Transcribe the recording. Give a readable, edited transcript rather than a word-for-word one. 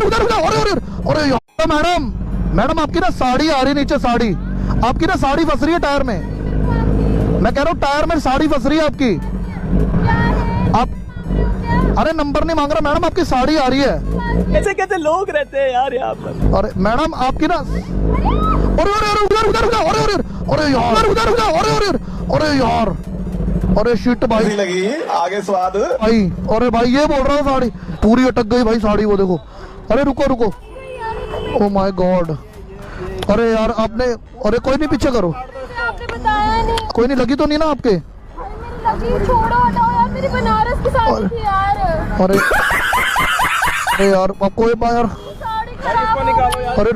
उधर उधर उधर अरे अरे अरे यार मैडम मैडम आपकी ना साड़ी आ रही नीचे साड़ी आपकी ना साड़ी फंस रही है टायर में मैं कह रहा हूँ टायर में साड़ी फंस रही है आपकी आप अरे नंबर नहीं मांग रहा मैडम आपकी साड़ी आ रही है कैसे कैसे लोग रहते हैं यार यहाँ पर। अरे मैडम आपकी ना अरे अरे अरे उधर उधर उधर अरे अरे अरे यार उधर उधर अरे अरे अरे यार अरे शिट भाई लगी आगे स्वाद भाई अरे भाई ये बोल रहा हूँ साड़ी पूरी अटक गई भाई साड़ी वो देखो अरे रुको रुको ओ माय गॉड अरे यार आपने अरे कोई नहीं पीछे करो आपने बताया नहीं कोई नहीं लगी तो नहीं ना आपके छोड़ो हटाओ यार मेरी बनारस की शादी थी यार अरे अरे यार आपको यार साड़ी खराब हो गई। अरे